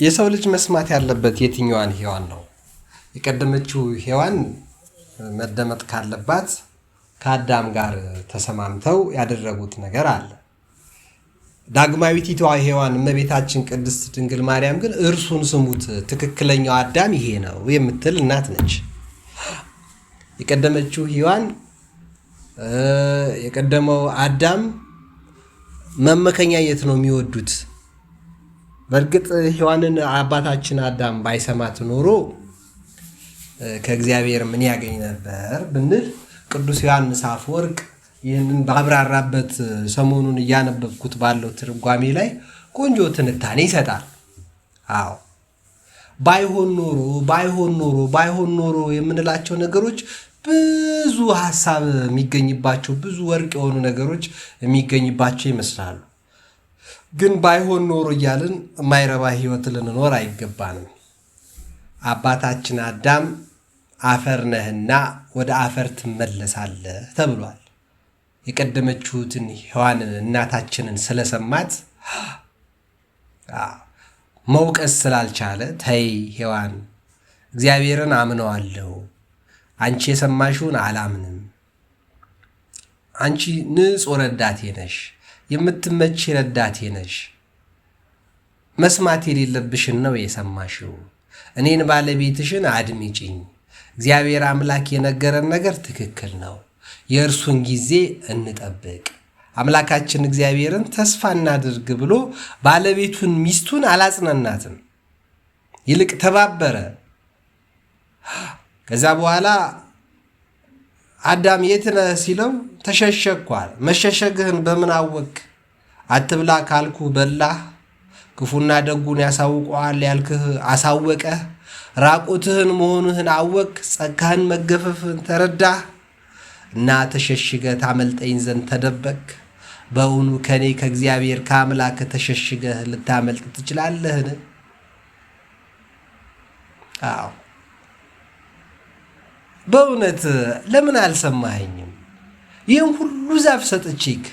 የሰው ልጅ መስማት ያለበት የትኛዋን ሔዋን ነው? የቀደመችው ሔዋን መደመጥ ካለባት ከአዳም ጋር ተሰማምተው ያደረጉት ነገር አለ። ዳግማዊት ሔዋን እመቤታችን ቅድስት ድንግል ማርያም ግን እርሱን ስሙት ትክክለኛው አዳም ይሄ ነው የምትል እናት ነች። የቀደመችው ሔዋን የቀደመው አዳም መመከኛ የት ነው የሚወዱት? በእርግጥ ሔዋንን አባታችን አዳም ባይሰማት ኖሮ ከእግዚአብሔር ምን ያገኝ ነበር ብንል ቅዱስ ዮሐንስ አፈወርቅ ይህንን ባብራራበት ሰሞኑን እያነበብኩት ባለው ትርጓሜ ላይ ቆንጆ ትንታኔ ይሰጣል። አዎ ባይሆን ኖሮ የምንላቸው ነገሮች ብዙ ሐሳብ የሚገኝባቸው ብዙ ወርቅ የሆኑ ነገሮች የሚገኝባቸው ይመስላሉ። ግን ባይሆን ኖሮ እያልን የማይረባ ሕይወት ልንኖር አይገባንም። አባታችን አዳም አፈር ነህና ወደ አፈር ትመለሳለህ ተብሏል። የቀደመችሁትን ሔዋንን እናታችንን ስለሰማት መውቀስ ስላልቻለ ተይ ሔዋን እግዚአብሔርን አምነዋለሁ፣ አንቺ የሰማሽውን አላምንም፣ አንቺ ንጹሕ ረዳቴ ነሽ፣ የምትመች ረዳቴ ነሽ፣ መስማት የሌለብሽን ነው የሰማሽው፣ እኔን ባለቤትሽን አድምጪኝ፣ እግዚአብሔር አምላክ የነገረን ነገር ትክክል ነው፣ የእርሱን ጊዜ እንጠብቅ፣ አምላካችን እግዚአብሔርን ተስፋ እናድርግ ብሎ ባለቤቱን ሚስቱን አላጽናናትም። ይልቅ ተባበረ። ከዛ በኋላ አዳም የት ነህ ሲለው ተሸሸግኳል። መሸሸግህን በምን አወቅ? አትብላ ካልኩ በላህ፣ ክፉና ደጉን ያሳውቀዋል ያልክህ አሳወቀህ፣ ራቁትህን መሆንህን አወቅ፣ ጸጋህን መገፈፍን ተረዳህ እና ተሸሽገህ ታመልጠኝ ዘንድ ተደበቅ። በእውኑ ከኔ ከእግዚአብሔር ከአምላክ ተሸሽገህ ልታመልጥ ትችላለህን? አዎ በእውነት ለምን አልሰማኸኝም? ይህን ሁሉ ዛፍ ሰጥቼክ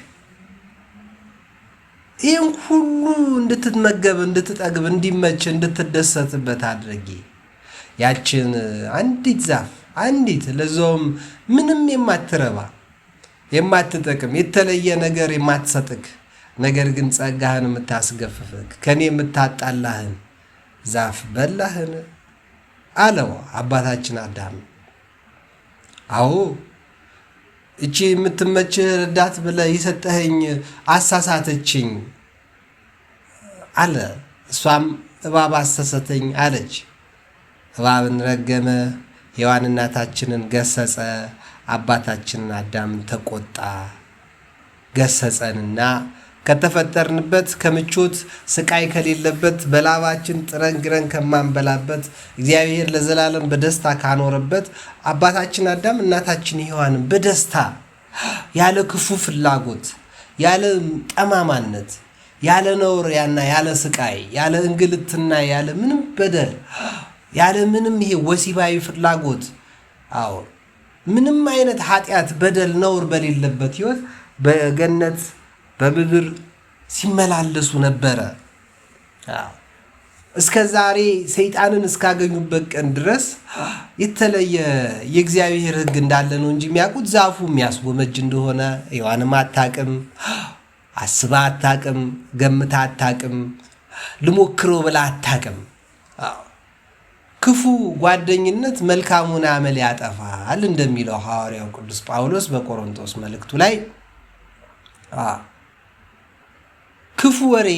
ይህን ሁሉ እንድትመገብ እንድትጠግብ እንዲመች እንድትደሰትበት አድርጌ ያችን አንዲት ዛፍ አንዲት ለዛውም ምንም የማትረባ የማትጠቅም የተለየ ነገር የማትሰጥክ ነገር ግን ጸጋህን የምታስገፍፍክ ከኔ የምታጣላህን ዛፍ በላህን አለው አባታችን አዳም። አዎ እቺ የምትመችህ ረዳት ብለህ የሰጠኸኝ አሳሳተችኝ አለ። እሷም እባብ አሳሳተኝ አለች። እባብን ረገመ፣ ሔዋን እናታችንን ገሰጸ፣ አባታችንን አዳምን ተቆጣ። ገሰጸንና ከተፈጠርንበት ከምቾት ስቃይ ከሌለበት በላባችን ጥረን ግረን ከማንበላበት እግዚአብሔር ለዘላለም በደስታ ካኖረበት አባታችን አዳም እናታችን ሔዋንን በደስታ ያለ ክፉ ፍላጎት ያለ ጠማማነት ያለ ነውር ያለ ስቃይ ያለ እንግልትና ያለ ምንም በደል ያለ ምንም ይሄ ወሲባዊ ፍላጎት አዎ ምንም አይነት ኃጢአት በደል ነውር በሌለበት ሕይወት በገነት በምድር ሲመላለሱ ነበረ። እስከ ዛሬ ሰይጣንን እስካገኙበት ቀን ድረስ የተለየ የእግዚአብሔር ሕግ እንዳለ ነው እንጂ የሚያውቁት ዛፉ የሚያስጎመጅ እንደሆነ ሔዋንም አታቅም፣ አስባ አታቅም፣ ገምታ አታቅም፣ ልሞክረው ብላ አታቅም። ክፉ ጓደኝነት መልካሙን አመል ያጠፋል እንደሚለው ሐዋርያው ቅዱስ ጳውሎስ በቆሮንቶስ መልእክቱ ላይ ክፉ ወሬ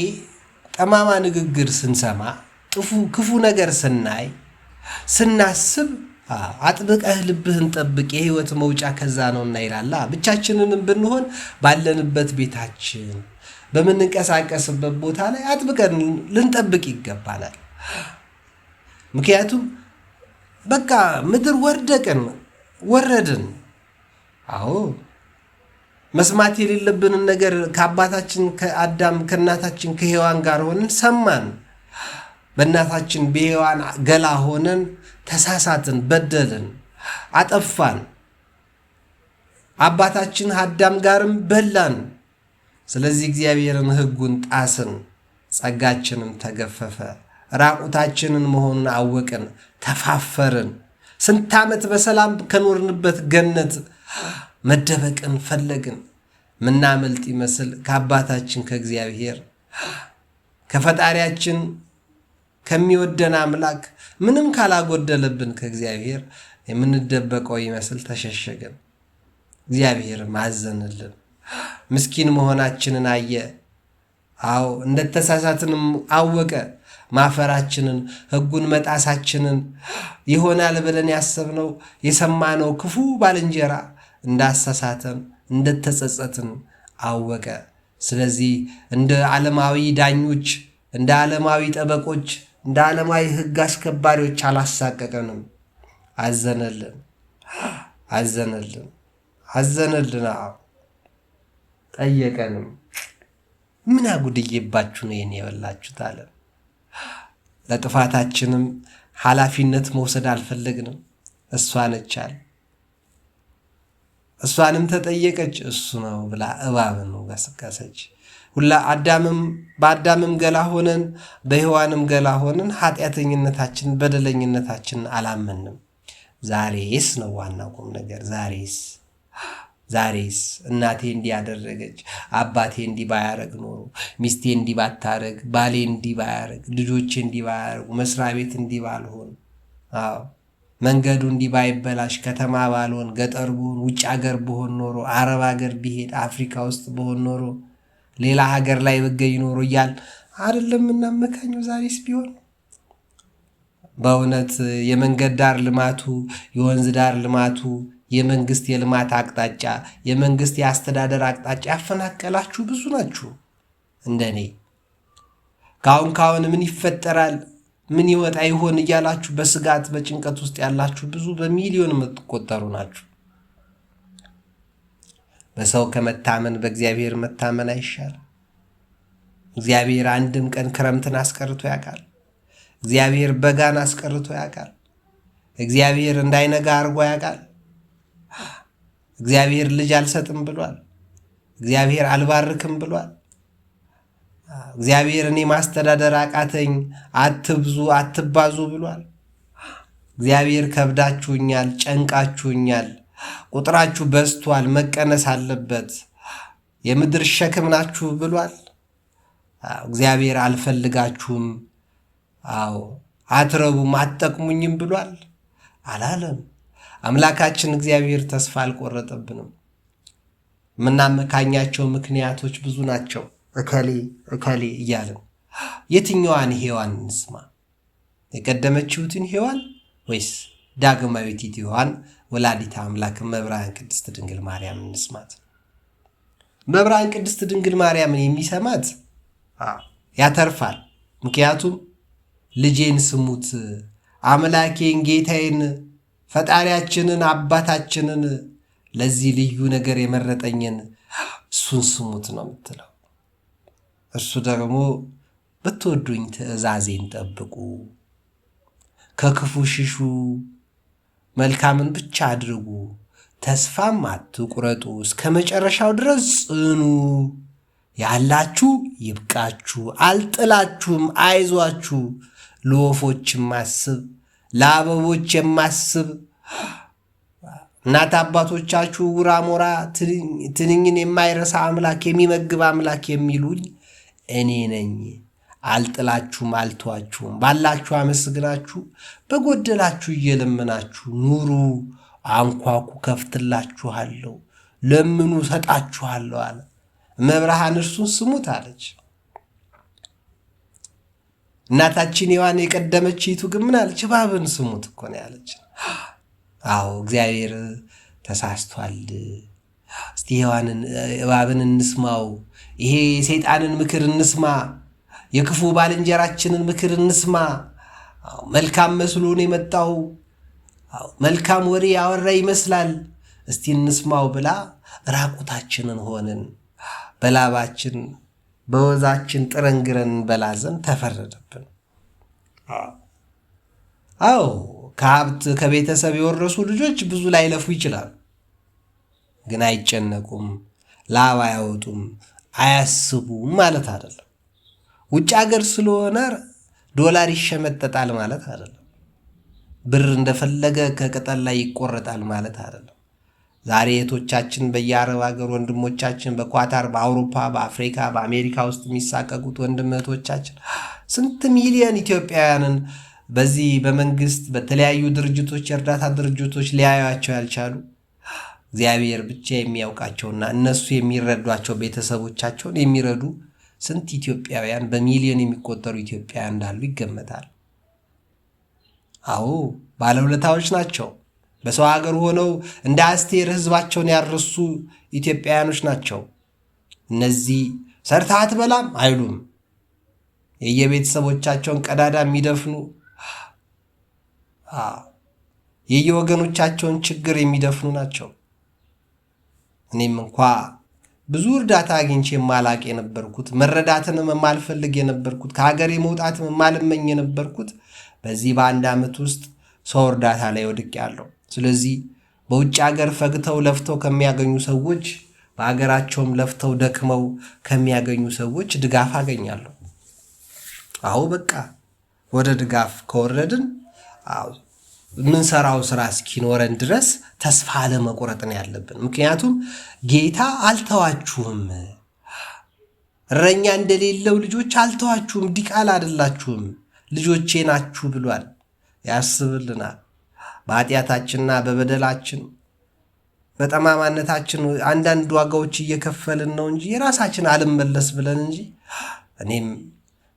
ጠማማ ንግግር ስንሰማ ክፉ ነገር ስናይ ስናስብ አጥብቀህ ልብህን ጠብቅ የሕይወት መውጫ ከዛ ነውና ይላላ። ብቻችንንም ብንሆን ባለንበት ቤታችን በምንንቀሳቀስበት ቦታ ላይ አጥብቀን ልንጠብቅ ይገባናል። ምክንያቱም በቃ ምድር ወረድን። አዎ መስማት የሌለብንን ነገር ከአባታችን ከአዳም ከእናታችን ከሔዋን ጋር ሆነን ሰማን። በእናታችን በሔዋን ገላ ሆነን ተሳሳትን፣ በደልን፣ አጠፋን። አባታችን አዳም ጋርም በላን። ስለዚህ እግዚአብሔርን ሕጉን ጣስን፣ ጸጋችንም ተገፈፈ፣ ራቁታችንን መሆኑን አወቅን፣ ተፋፈርን። ስንት ዓመት በሰላም ከኖርንበት ገነት መደበቅን ፈለግን። ምናመልጥ ይመስል ከአባታችን ከእግዚአብሔር ከፈጣሪያችን ከሚወደን አምላክ ምንም ካላጎደለብን ከእግዚአብሔር የምንደበቀው ይመስል ተሸሸገን። እግዚአብሔር ማዘንልን፣ ምስኪን መሆናችንን አየ። አዎ እንደተሳሳትንም አወቀ። ማፈራችንን፣ ሕጉን መጣሳችንን፣ ይሆናል ብለን ያሰብነው የሰማነው ክፉ ባልንጀራ እንዳሳሳተን እንደተጸጸትን አወቀ። ስለዚህ እንደ ዓለማዊ ዳኞች፣ እንደ ዓለማዊ ጠበቆች፣ እንደ ዓለማዊ ሕግ አስከባሪዎች አላሳቀቀንም። አዘነልን። ጠየቀንም። ምን አጉድዬባችሁ ነው ይህን የበላችሁት አለ። ለጥፋታችንም ኃላፊነት መውሰድ አልፈለግንም። እሷ ነች አለ። እሷንም ተጠየቀች። እሱ ነው ብላ እባብን ገሰገሰች። በአዳምም ገላ ሆነን በሔዋንም ገላ ሆነን ኃጢአተኝነታችን በደለኝነታችን አላመንም። ዛሬስ ነው ዋናው ቁም ነገር። ዛሬስ እናቴ እንዲህ ያደረገች፣ አባቴ እንዲህ ባያረግ ኖሮ፣ ሚስቴ እንዲህ ባታረግ፣ ባሌ እንዲህ ባያረግ፣ ልጆቼ እንዲህ ባያረጉ፣ መስሪያ ቤት እንዲህ ባልሆን፣ መንገዱ እንዲህ ባይበላሽ፣ ከተማ ባልሆን፣ ገጠር ብሆን፣ ውጭ ሀገር ብሆን ኖሮ፣ አረብ ሀገር ቢሄድ፣ አፍሪካ ውስጥ ብሆን ኖሮ፣ ሌላ ሀገር ላይ ብገኝ ኖሮ እያል አይደለም እናመካኘው። ዛሬስ ቢሆን በእውነት የመንገድ ዳር ልማቱ፣ የወንዝ ዳር ልማቱ፣ የመንግስት የልማት አቅጣጫ፣ የመንግስት የአስተዳደር አቅጣጫ ያፈናቀላችሁ ብዙ ናችሁ። እንደኔ ካሁን ምን ይፈጠራል፣ ምን ይወጣ ይሆን እያላችሁ በስጋት በጭንቀት ውስጥ ያላችሁ ብዙ በሚሊዮን የምትቆጠሩ ናችሁ። በሰው ከመታመን በእግዚአብሔር መታመን አይሻል? እግዚአብሔር አንድም ቀን ክረምትን አስቀርቶ ያውቃል? እግዚአብሔር በጋን አስቀርቶ ያውቃል? እግዚአብሔር እንዳይነጋ አድርጎ ያውቃል? እግዚአብሔር ልጅ አልሰጥም ብሏል? እግዚአብሔር አልባርክም ብሏል? እግዚአብሔር እኔ ማስተዳደር አቃተኝ፣ አትብዙ አትባዙ ብሏል? እግዚአብሔር ከብዳችሁኛል፣ ጨንቃችሁኛል፣ ቁጥራችሁ በዝቷል፣ መቀነስ አለበት፣ የምድር ሸክም ናችሁ ብሏል? እግዚአብሔር አልፈልጋችሁም፣ አትረቡም፣ አትጠቅሙኝም ብሏል? አላለም። አምላካችን እግዚአብሔር ተስፋ አልቆረጠብንም። የምናመካኛቸው ምክንያቶች ብዙ ናቸው። እከሌ እያልን የትኛዋን ሔዋን እንስማ? የቀደመችውትን ሔዋን ወይስ ዳግማዊት ሔዋን ወላዲተ አምላክ መብርሃን ቅድስት ድንግል ማርያም እንስማት? መብርሃን ቅድስት ድንግል ማርያምን የሚሰማት ያተርፋል። ምክንያቱም ልጄን ስሙት፣ አምላኬን፣ ጌታዬን፣ ፈጣሪያችንን፣ አባታችንን ለዚህ ልዩ ነገር የመረጠኝን እሱን ስሙት ነው የምትለው። እርሱ ደግሞ ብትወዱኝ ትእዛዜን ጠብቁ፣ ከክፉ ሽሹ፣ መልካምን ብቻ አድርጉ፣ ተስፋም አትቁረጡ፣ እስከ መጨረሻው ድረስ ጽኑ፣ ያላችሁ ይብቃችሁ፣ አልጥላችሁም፣ አይዟችሁ፣ ለወፎች የማስብ ለአበቦች የማስብ እናት አባቶቻችሁ ውራ ሞራ ትንኝን የማይረሳ አምላክ የሚመግብ አምላክ የሚሉኝ እኔ ነኝ። አልጥላችሁም፣ አልተዋችሁም፣ ባላችሁ አመስግናችሁ፣ በጎደላችሁ እየለመናችሁ ኑሩ። አንኳኩ ከፍትላችኋለሁ፣ ለምኑ ሰጣችኋለሁ አለ። መብርሃን እርሱን ስሙት አለች። እናታችን ሔዋን የቀደመችይቱ ግን ምን አለች? እባብን ስሙት እኮ ነው ያለች። አዎ እግዚአብሔር ተሳስቷል። እስቲ እባብን እንስማው፣ ይሄ የሰይጣንን ምክር እንስማ፣ የክፉ ባልንጀራችንን ምክር እንስማ። መልካም መስሎን የመጣው መልካም ወሬ ያወራ ይመስላል፣ እስቲ እንስማው ብላ ራቁታችንን ሆንን፣ በላባችን በወዛችን ጥረንግረን በላዘን ተፈረደብን። አዎ ከሀብት ከቤተሰብ የወረሱ ልጆች ብዙ ላይለፉ ይችላሉ፣ ግን አይጨነቁም፣ ላብ አያወጡም፣ አያስቡም ማለት አይደለም። ውጭ ሀገር ስለሆነ ዶላር ይሸመጠጣል ማለት አይደለም። ብር እንደፈለገ ከቅጠል ላይ ይቆረጣል ማለት አይደለም። ዛሬ እህቶቻችን በየአረብ ሀገር ወንድሞቻችን በኳታር፣ በአውሮፓ፣ በአፍሪካ፣ በአሜሪካ ውስጥ የሚሳቀቁት ወንድም እህቶቻችን ስንት ሚሊዮን ኢትዮጵያውያንን በዚህ በመንግስት በተለያዩ ድርጅቶች የእርዳታ ድርጅቶች ሊያዩቸው ያልቻሉ እግዚአብሔር ብቻ የሚያውቃቸውና እነሱ የሚረዷቸው ቤተሰቦቻቸውን የሚረዱ ስንት ኢትዮጵያውያን በሚሊዮን የሚቆጠሩ ኢትዮጵያውያን እንዳሉ ይገመታል። አዎ ባለውለታዎች ናቸው። በሰው ሀገር ሆነው እንደ አስቴር ህዝባቸውን ያረሱ ኢትዮጵያውያኖች ናቸው። እነዚህ ሰርተህ አትበላም አይሉም። የየቤተሰቦቻቸውን ቀዳዳ የሚደፍኑ የየወገኖቻቸውን ችግር የሚደፍኑ ናቸው። እኔም እንኳ ብዙ እርዳታ አግኝቼ የማላቅ የነበርኩት መረዳትንም የማልፈልግ የነበርኩት ከሀገሬ መውጣትም የማልመኝ የነበርኩት በዚህ በአንድ ዓመት ውስጥ ሰው እርዳታ ላይ ወድቄያለሁ። ስለዚህ በውጭ ሀገር ፈግተው ለፍተው ከሚያገኙ ሰዎች በሀገራቸውም ለፍተው ደክመው ከሚያገኙ ሰዎች ድጋፍ አገኛለሁ። አዎ በቃ ወደ ድጋፍ ከወረድን ምንሰራው ስራ እስኪኖረን ድረስ ተስፋ አለመቁረጥ ነው ያለብን። ምክንያቱም ጌታ አልተዋችሁም፣ እረኛ እንደሌለው ልጆች አልተዋችሁም፣ ዲቃላ አይደላችሁም፣ ልጆቼ ናችሁ ብሏል። ያስብልናል። በኃጢአታችንና በበደላችን በጠማማነታችን አንዳንድ ዋጋዎች እየከፈልን ነው እንጂ የራሳችን አልመለስ ብለን እንጂ እኔም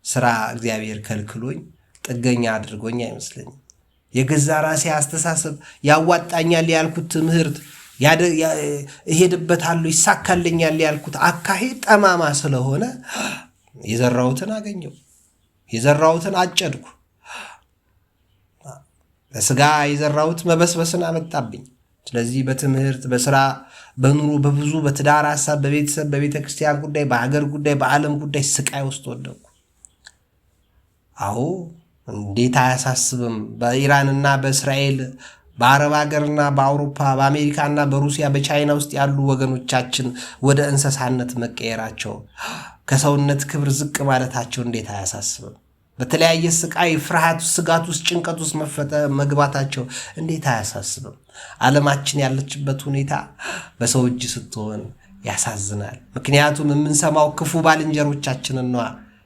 ስራ እግዚአብሔር ከልክሎኝ ጥገኛ አድርጎኝ አይመስለኝም። የገዛ ራሴ አስተሳሰብ ያዋጣኛል ያልኩት ትምህርት እሄድበታለሁ ይሳካልኛል ያልኩት አካሄድ ጠማማ ስለሆነ የዘራሁትን አገኘው፣ የዘራሁትን አጨድኩ። በስጋ የዘራሁት መበስበስን አመጣብኝ። ስለዚህ በትምህርት፣ በስራ፣ በኑሮ፣ በብዙ በትዳር ሀሳብ፣ በቤተሰብ፣ በቤተ ክርስቲያን ጉዳይ፣ በሀገር ጉዳይ፣ በዓለም ጉዳይ ስቃይ ውስጥ ወደቅኩ። አዎ እንዴት አያሳስብም? በኢራንና በእስራኤል በአረብ ሀገርና በአውሮፓ በአሜሪካና በሩሲያ በቻይና ውስጥ ያሉ ወገኖቻችን ወደ እንስሳነት መቀየራቸው፣ ከሰውነት ክብር ዝቅ ማለታቸው እንዴት አያሳስብም? በተለያየ ስቃይ፣ ፍርሃት፣ ስጋት ውስጥ፣ ጭንቀት ውስጥ መግባታቸው እንዴት አያሳስብም? ዓለማችን ያለችበት ሁኔታ በሰው እጅ ስትሆን ያሳዝናል። ምክንያቱም የምንሰማው ክፉ ባልንጀሮቻችንን ነዋ።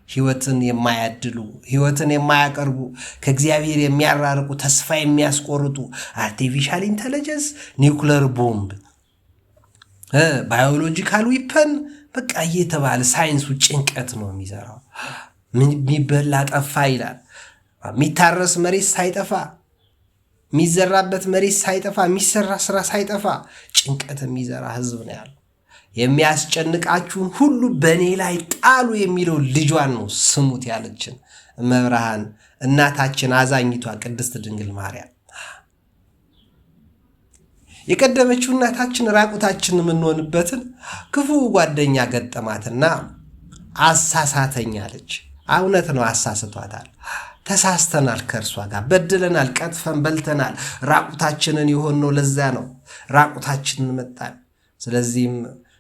ሕይወትን የማያድሉ፣ ሕይወትን የማያቀርቡ፣ ከእግዚአብሔር የሚያራርቁ፣ ተስፋ የሚያስቆርጡ አርቲፊሻል ኢንተለጀንስ፣ ኒውክለር ቦምብ፣ ባዮሎጂካል ዊፐን በቃ እየተባለ ሳይንሱ ጭንቀት ነው የሚዘራው። የሚበላ ጠፋ ይላል። የሚታረስ መሬት ሳይጠፋ፣ የሚዘራበት መሬት ሳይጠፋ፣ የሚሰራ ስራ ሳይጠፋ ጭንቀት የሚዘራ ህዝብ ነው ያለው። የሚያስጨንቃችሁን ሁሉ በእኔ ላይ ጣሉ የሚለው ልጇን ነው ስሙት ያለችን እመብርሃን እናታችን አዛኝቷ ቅድስት ድንግል ማርያም። የቀደመችው እናታችን ራቁታችን የምንሆንበትን ክፉ ጓደኛ ገጠማትና አሳሳተኝ አለች። እውነት ነው፣ አሳስቷታል። ተሳስተናል፣ ከእርሷ ጋር በድለናል፣ ቀጥፈን በልተናል። ራቁታችንን የሆነው ለዛ ነው። ራቁታችንን መጣን። ስለዚህም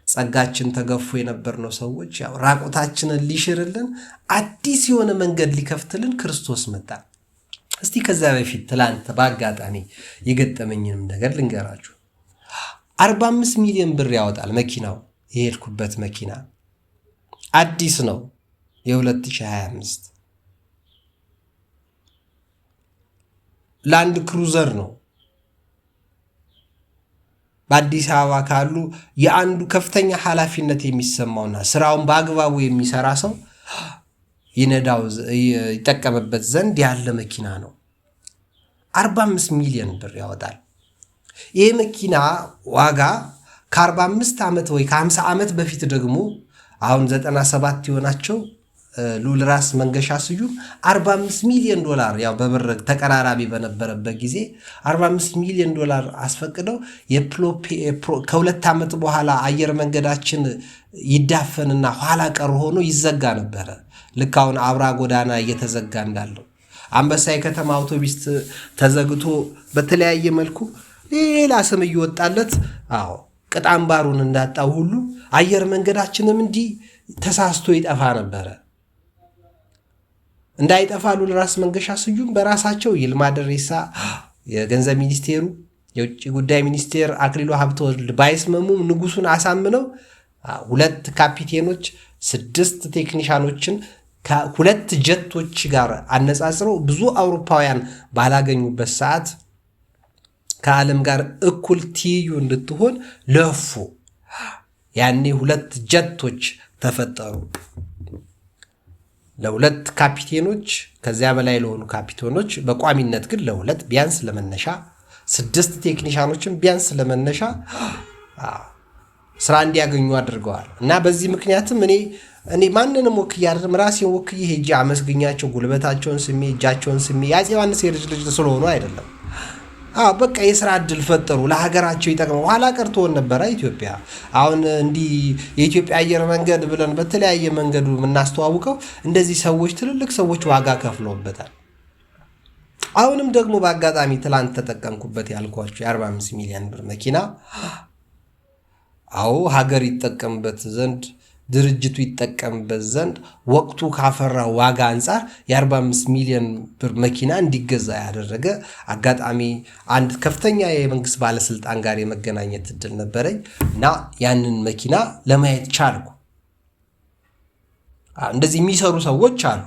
ጸጋችን ተገፎ የነበርነው ሰዎች ያው ራቁታችንን ሊሽርልን አዲስ የሆነ መንገድ ሊከፍትልን ክርስቶስ መጣ። እስቲ ከዛ በፊት ትላንት በአጋጣሚ የገጠመኝንም ነገር ልንገራችሁ። 45 ሚሊዮን ብር ያወጣል መኪናው። የሄድኩበት መኪና አዲስ ነው፣ የ2025 ላንድ ክሩዘር ነው። በአዲስ አበባ ካሉ የአንዱ ከፍተኛ ኃላፊነት የሚሰማውና ስራውን በአግባቡ የሚሰራ ሰው ይነዳው ይጠቀምበት ዘንድ ያለ መኪና ነው። 45 ሚሊዮን ብር ያወጣል። ይህ መኪና ዋጋ ከ45 ዓመት ወይ ከ50 ዓመት በፊት ደግሞ አሁን 97 የሆናቸው ልዑል ራስ መንገሻ ስዩም 45 ሚሊዮን ዶላር ያው በብር ተቀራራቢ በነበረበት ጊዜ 45 ሚሊዮን ዶላር አስፈቅደው ከሁለት ዓመት በኋላ አየር መንገዳችን ይዳፈንና ኋላ ቀር ሆኖ ይዘጋ ነበረ። ልክ አሁን አብራ ጎዳና እየተዘጋ እንዳለው አንበሳ የከተማ አውቶቡስ ተዘግቶ በተለያየ መልኩ ሌላ ስም እየወጣለት ቅጣምባሩን እንዳጣው ሁሉ አየር መንገዳችንም እንዲህ ተሳስቶ ይጠፋ ነበረ። እንዳይጠፋሉ ራስ መንገሻ ስዩም በራሳቸው ይልማ ደሬሳ የገንዘብ ሚኒስቴሩ የውጭ ጉዳይ ሚኒስቴር አክሊሉ ሀብተወልድ ባይስመሙም ንጉሱን አሳምነው 2 ካፒቴኖች 6 ቴክኒሻኖችን ከ2 ጀቶች ጋር አነጻጽረው ብዙ አውሮፓውያን ባላገኙበት ሰዓት ከዓለም ጋር እኩል ትይዩ እንድትሆን ለፉ። ያኔ 2 ጀቶች ተፈጠሩ። ለ2 ካፒቴኖች ከዚያ በላይ ለሆኑ ካፒቴኖች በቋሚነት ግን ለ2 ቢያንስ ለመነሻ 6 ቴክኒሻኖችን ቢያንስ ለመነሻ ስራ እንዲያገኙ አድርገዋል። እና በዚህ ምክንያትም እኔ ማንንም ወክዬ አይደለም ራሴን ወክዬ ሄጄ አመስግኛቸው ጉልበታቸውን ስሜ እጃቸውን ስሜ የአፄ ዮሐንስ ልጅ ስለሆኑ አይደለም። በቃ የስራ እድል ፈጠሩ፣ ለሀገራቸው ይጠቅመው። ኋላ ቀርቶን ነበረ ኢትዮጵያ። አሁን እንዲህ የኢትዮጵያ አየር መንገድ ብለን በተለያየ መንገዱ የምናስተዋውቀው እንደዚህ ሰዎች ትልልቅ ሰዎች ዋጋ ከፍለውበታል። አሁንም ደግሞ በአጋጣሚ ትላንት ተጠቀምኩበት ያልኳቸው የ45 ሚሊዮን ብር መኪና ሀገር ይጠቀምበት ዘንድ ድርጅቱ ይጠቀምበት ዘንድ ወቅቱ ካፈራ ዋጋ አንጻር የ45 ሚሊዮን ብር መኪና እንዲገዛ ያደረገ አጋጣሚ አንድ ከፍተኛ የመንግስት ባለስልጣን ጋር የመገናኘት እድል ነበረኝ እና ያንን መኪና ለማየት ቻልኩ። እንደዚህ የሚሰሩ ሰዎች አሉ፣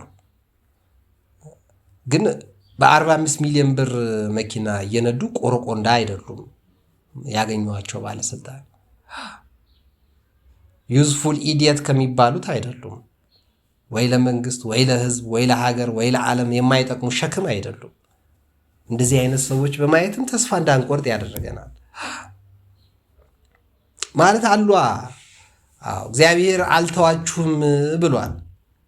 ግን በ45 ሚሊዮን ብር መኪና እየነዱ ቆረቆንዳ አይደሉም ያገኟቸው ባለስልጣን። ዩዝፉል ኢዲየት ከሚባሉት አይደሉም። ወይ ለመንግስት ወይ ለህዝብ ወይ ለሀገር ወይ ለዓለም የማይጠቅሙ ሸክም አይደሉም። እንደዚህ አይነት ሰዎች በማየትም ተስፋ እንዳንቆርጥ ያደረገናል ማለት አሏ። እግዚአብሔር አልተዋችሁም ብሏል።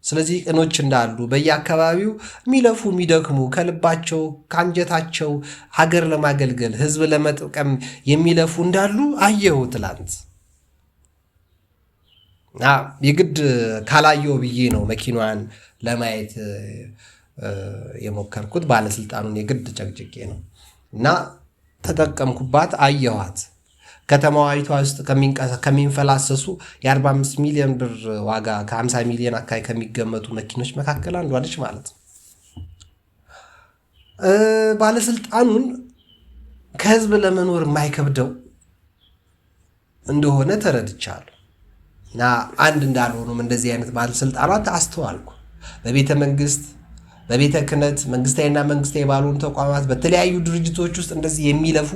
ስለዚህ ቅኖች እንዳሉ በየአካባቢው የሚለፉ የሚደክሙ ከልባቸው ከአንጀታቸው ሀገር ለማገልገል ህዝብ ለመጥቀም የሚለፉ እንዳሉ አየሁ ትላንት። የግድ ካላየው ብዬ ነው መኪናዋን ለማየት የሞከርኩት። ባለስልጣኑን የግድ ጨቅጭቄ ነው እና ተጠቀምኩባት፣ አየኋት። ከተማዋይቷ ውስጥ ከሚንፈላሰሱ የ45 ሚሊዮን ብር ዋጋ ከ50 ሚሊዮን አካባቢ ከሚገመቱ መኪኖች መካከል አንዷ ነች ማለት ነው። ባለስልጣኑን ከህዝብ ለመኖር የማይከብደው እንደሆነ ተረድቻለሁ እና አንድ እንዳልሆኑም እንደዚህ አይነት ባለስልጣናት አስተዋልኩ። በቤተ መንግስት፣ በቤተ ክህነት፣ መንግስታዊና መንግስታዊ ባልሆኑ ተቋማት፣ በተለያዩ ድርጅቶች ውስጥ እንደዚህ የሚለፉ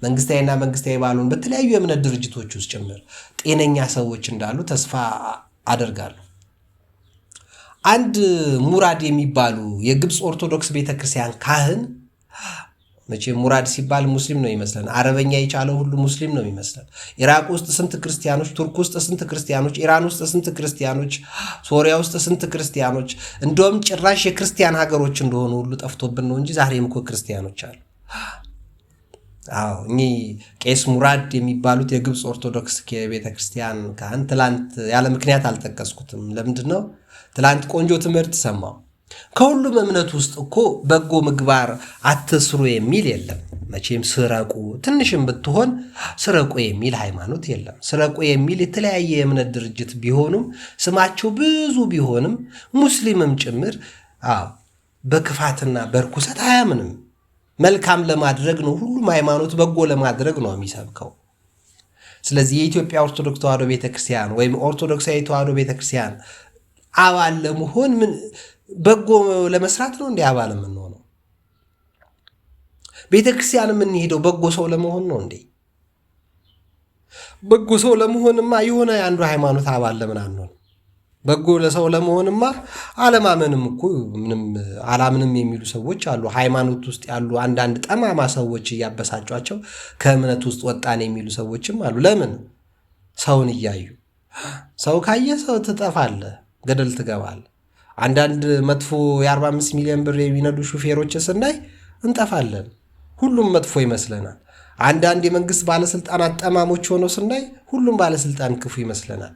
መንግስታዊና መንግስታዊ ባልሆኑ በተለያዩ የእምነት ድርጅቶች ውስጥ ጭምር ጤነኛ ሰዎች እንዳሉ ተስፋ አደርጋለሁ። አንድ ሙራድ የሚባሉ የግብፅ ኦርቶዶክስ ቤተክርስቲያን ካህን፣ መቼም ሙራድ ሲባል ሙስሊም ነው ይመስለን፣ አረበኛ የቻለው ሁሉ ሙስሊም ነው ይመስለን። ኢራቅ ውስጥ ስንት ክርስቲያኖች፣ ቱርክ ውስጥ ስንት ክርስቲያኖች፣ ኢራን ውስጥ ስንት ክርስቲያኖች፣ ሶሪያ ውስጥ ስንት ክርስቲያኖች፣ እንደውም ጭራሽ የክርስቲያን ሀገሮች እንደሆኑ ሁሉ ጠፍቶብን ነው እንጂ ዛሬም እኮ ክርስቲያኖች አሉ። እኚህ ቄስ ሙራድ የሚባሉት የግብፅ ኦርቶዶክስ ቤተክርስቲያን ካህን ትላንት ያለ ምክንያት አልጠቀስኩትም። ለምንድን ነው? ትላንት ቆንጆ ትምህርት ሰማው። ከሁሉም እምነት ውስጥ እኮ በጎ ምግባር አትስሩ የሚል የለም። መቼም ስረቁ ትንሽም ብትሆን ስረቁ የሚል ሃይማኖት የለም። ስረቁ የሚል የተለያየ የእምነት ድርጅት ቢሆኑም ስማቸው ብዙ ቢሆንም ሙስሊምም ጭምር በክፋትና በርኩሰት አያምንም። መልካም ለማድረግ ነው። ሁሉም ሃይማኖት በጎ ለማድረግ ነው የሚሰብከው። ስለዚህ የኢትዮጵያ ኦርቶዶክስ ተዋሕዶ ቤተክርስቲያን ወይም ኦርቶዶክሳዊ ተዋሕዶ ቤተክርስቲያን አባል ለመሆን ምን በጎ ለመስራት ነው እንዴ አባል የምንሆነው? ቤተክርስቲያን የምንሄደው በጎ ሰው ለመሆን ነው እንዴ? በጎ ሰው ለመሆንማ የሆነ አንዱ ሃይማኖት አባል ለምን አንሆን? በጎ ለሰው ለመሆንማ አለማመንም እኮ ምንም አላምንም የሚሉ ሰዎች አሉ። ሃይማኖት ውስጥ ያሉ አንዳንድ ጠማማ ሰዎች እያበሳጯቸው ከእምነት ውስጥ ወጣን የሚሉ ሰዎችም አሉ። ለምን? ሰውን እያዩ ሰው ካየ ሰው ትጠፋለህ፣ ገደል ትገባለህ። አንዳንድ መጥፎ የ45 ሚሊዮን ብር የሚነዱ ሹፌሮች ስናይ እንጠፋለን። ሁሉም መጥፎ ይመስለናል። አንዳንድ የመንግስት ባለስልጣናት ጠማሞች ሆነው ስናይ ሁሉም ባለስልጣን ክፉ ይመስለናል።